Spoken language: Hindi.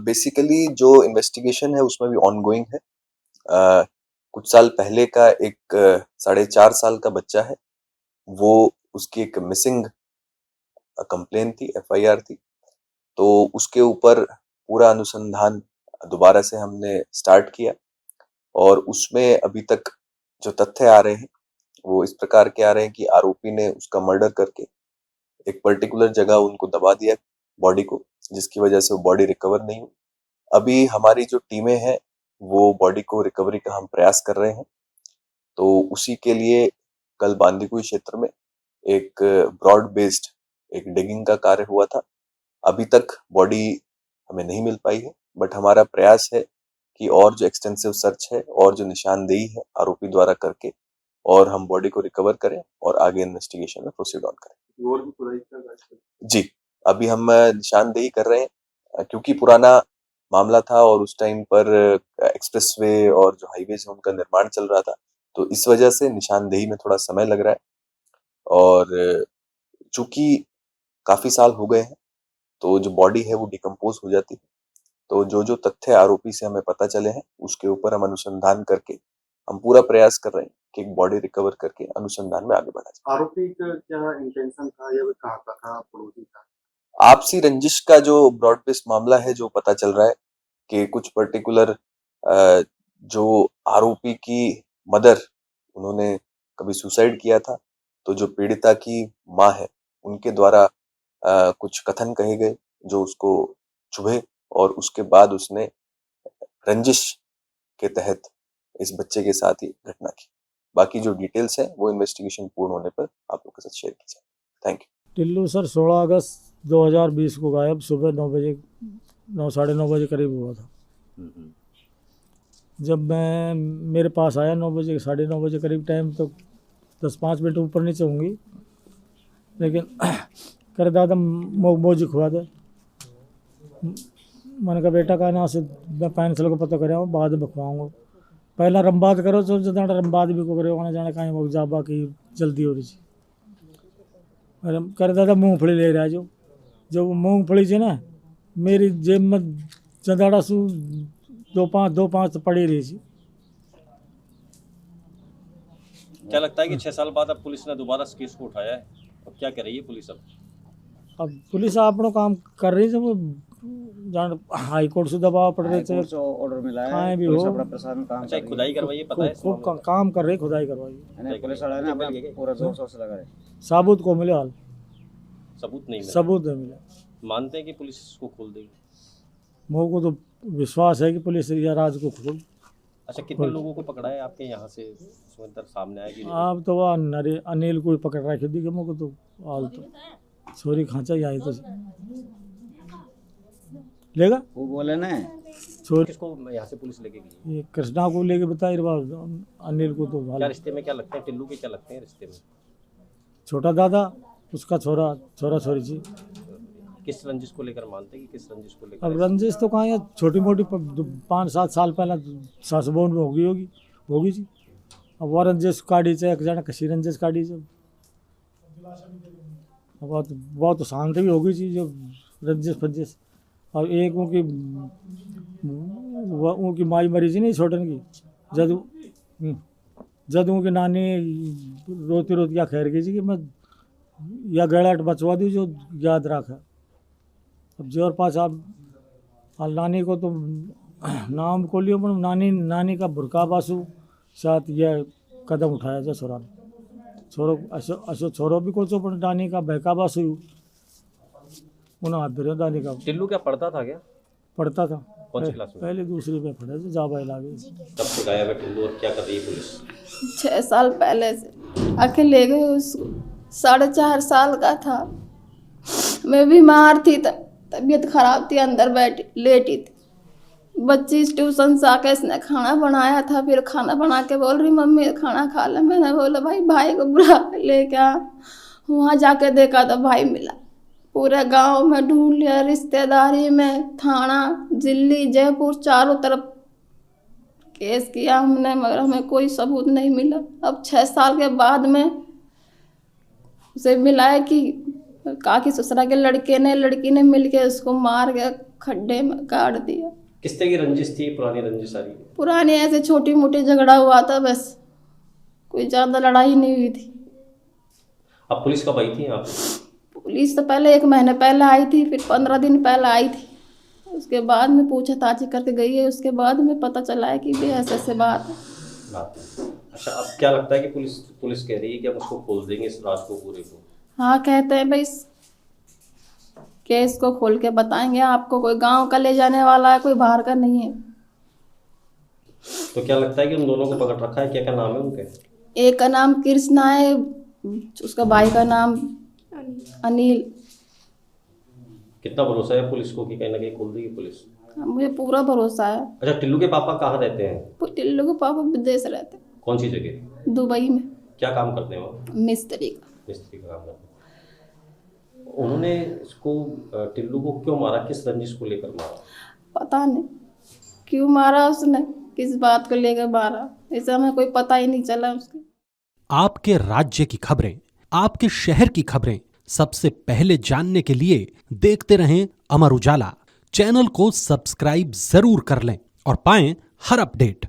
बेसिकली जो इन्वेस्टिगेशन है उसमें भी ऑनगोइंग है। कुछ साल पहले का एक 4.5 साल का बच्चा है, वो उसकी एक मिसिंग कंप्लेन थी, एफआईआर थी। तो उसके ऊपर पूरा अनुसंधान दोबारा से हमने स्टार्ट किया और उसमें अभी तक जो तथ्य आ रहे हैं वो इस प्रकार के आ रहे हैं कि आरोपी ने उसका मर्डर करके एक पर्टिकुलर जगह उनको दबा दिया बॉडी को, जिसकी वजह से वो बॉडी रिकवर नहीं हुई। अभी हमारी जो टीमें हैं वो बॉडी को रिकवरी का हम प्रयास कर रहे हैं। तो उसी के लिए कल बांदीकुई क्षेत्र में एक ब्रॉड बेस्ड एक डिगिंग का कार्य हुआ था। अभी तक बॉडी हमें नहीं मिल पाई है, बट हमारा प्रयास है कि और जो एक्सटेंसिव सर्च है और जो निशानदेही है आरोपी द्वारा करके और हम बॉडी को रिकवर करें और आगे इन्वेस्टिगेशन में प्रोसीड ऑन करें। और भी खुदाई का जी, अभी हम निशानदेही कर रहे हैं क्योंकि पुराना मामला था और उस टाइम पर एक्सप्रेसवे और जो हाईवेज है उनका निर्माण चल रहा था, तो इस वजह से निशानदेही में थोड़ा समय लग रहा है। और चूंकि काफी साल हो गए हैं तो जो बॉडी है वो डिकम्पोज हो जाती है। तो जो तथ्य आरोपी से हमें पता चले हैं उसके ऊपर हम अनुसंधान करके हम पूरा प्रयास कर रहे हैं कि एक बॉडी रिकवर करके अनुसंधान में आगे बढ़ा जाए। आरोपी का क्या इंटेंशन था या कहाँ का था, पड़ोसी था? आपसी रंजिश का जो ब्रॉड बेस्ड मामला है जो पता चल रहा है कि कुछ पर्टिकुलर जो आरोपी की मदर, उन्होंने कभी सुसाइड किया था, तो जो पीड़िता की माँ है उनके द्वारा कुछ कथन कहे गए जो उसको चुभे और उसके बाद उसने रंजिश के तहत इस बच्चे के साथ ही घटना की। बाकी जो डिटेल्स है वो इन्वेस्टिगेशन पूर्ण होने पर आप लोग के साथ शेयर की जाए। Thank you. टिल्लू सर 16 अगस्त 2020 को गायब, सुबह 9 बजे 9 साढ़े 9 बजे करीब हुआ था। जब मैं मेरे पास आया 9 बजे 9:30 बजे करीब टाइम, तो 10-5 मिनट ऊपर नीचे होंगी, लेकिन करे दादा मोजी खुआ दे। मैंने कहा बेटा का ना से मैं पेंसिल को पता कर बाद में खुआऊँगा, पहला रंबाद करो तो जदा रंबाद भी को करे आने जाने कहीं जाबा की जल्दी हो रही थी। अरे करे दादा मूँगफली ले रहा जो मूँगफली से ना मेरी जेब में जदाड़ा सु 2-5 तो पड़ी रही थी। क्या लगता है कि 6 साल बाद अब पुलिस ने दोबारा इस केस को उठाया है, और क्या कर रही है पुलिस? अब पुलिस अपना काम कर रही है, जान हाई कोर्ट से दबाव पड़ रहे थे, ऑर्डर मिला है, कहीं भी पुलिस हो अपना प्रशासन काम अच्छा, खुदाई करवाइए, पता है खूब काम कर रही, खुदाई करवाई। पुलिस वाला ने अपना पूरा जोर शोर से लगा है। सबूत को मिले, हाल सबूत नहीं मिला, सबूत नहीं मिला। मानते हैं कि पुलिस इसको खोल देगी? मोह को तो विश्वास है कि पुलिस या राज को खोल। अच्छा, कितने लोगों को पकड़ा है आपके यहाँ से सुंदर सामने आया कि आप तो वह अनिल को पकड़ रखे थी कि मोको तो हाल तो छोरी खांचा ही आई तो लेगा वो बोले ना छोरी किसको यहाँ से पुलिस लेके गई? ये कृष्णा को लेके बताई, अनिल को तो क्या रिश्ते में क्या लगते हैं, टिल्लू के क्या लगते हैं रिश्ते में? छोटा दादा, उसका छोरा छोरी जी। किस रंजिश को लेकर मानते हैं कि किस रंजिश को लेकर? अब रंजिश तो कहाँ, छोटी मोटी 5-7 साल पहले सास बहन में होगी जी। अब वह रंजिश काढ़ी से एक जना कसी रंजिश काढ़ी से, बहुत तो शांत भी होगी जी जो रंजिश फंजिश। और एक उनकी माई मरी जी नहीं छोटन की, जद उनकी नानी रोती क्या खैर गई जी कि मैं या गड़ाट बचवा दी जो याद रखा। अब जोर पास आप नानी को तो नाम को लियो, पर नानी का बुरका बासु साथ यह कदम उठाया जा छोरा ने। छोरो भी कोचो पर नानी का बहका बासु उन्हें हाथ धरे दानी का। टिल्लू क्या पढ़ता था? क्या पढ़ता था? कौन सी क्लास में? पहले दूसरी में पढ़ा था, जाबा इलाके। कब से गायब है टिल्लू और क्या कर रही है पुलिस? 6 साल पहले से आके ले गए उसको। 4.5 साल का था, मैं बीमार थी, तबीयत खराब थी, अंदर बैठी लेटी थी। बच्ची ट्यूशन से आके इसने खाना बनाया था, फिर खाना बना के बोल रही मम्मी खाना खा ले। मैंने बोला भाई को बुला ले क्या। वहाँ जाके देखा तो भाई मिला। पूरे गांव में ढूंढ लिया, रिश्तेदारी में, थाना, दिल्ली, जयपुर, चारों तरफ केस किया हमने, मगर हमें कोई सबूत नहीं मिला। अब 6 साल के बाद में उसे मिला है कि काकी ससुरा के लड़की ने मिलके उसको मार के खड्डे में काट दिया। किस तरह की रंजिश थी, पुरानी रंजिश सारी? पुरानी ऐसे छोटी मोटी झगड़ा हुआ था बस, कोई ज़्यादा लड़ाई नहीं हुई थी। अब पुलिस कब आई थी यहाँ पे? पुलिस तो पहले 1 महीने पहले आई थी, फिर 15 दिन पहले आई थी। उसके बाद में पूछताछ करके गई है, उसके बाद में पता चला है कि भी ऐसे बात है। अच्छा, अब क्या लगता है कि पुलिस कह रही है कि हम उसको खोल देंगे इस राज को, पूरे को? हाँ कहते हैं भाई केस को खोल के बताएंगे आपको, कोई गांव का ले जाने वाला है, कोई बाहर का नहीं है। तो क्या लगता है कि उन दोनों को पकड़ रखा है? क्या क्या नाम है उनके? एक का नाम कृष्णा है, उसका भाई का नाम अनिल। कितना भरोसा है पुलिस को कि कहीं ना कहीं खोल देगी पुलिस? मुझे पूरा भरोसा है। अच्छा, टिल्लू के पापा कहाँ रहते हैं? टिल्लू के पापा विदेश रहते हैं, कौन सी जगह? दुबई में। क्या काम करते हैं वो? मिस्त्री का। मिस्त्री का काम करते हैं। उन्होंने इसको, टिल्लू को क्यों मारा? किस रंजिश को लेकर मारा? पता नहीं क्यों मारा उसने, किस बात को लेकर मारा, ऐसा हमें कोई पता ही नहीं चला उसके। आपके राज्य की खबरें, आपके शहर की खबरें सबसे पहले जानने के लिए देखते रहें अमर उजाला। चैनल को सब्सक्राइब जरूर कर लें और पाएं हर अपडेट।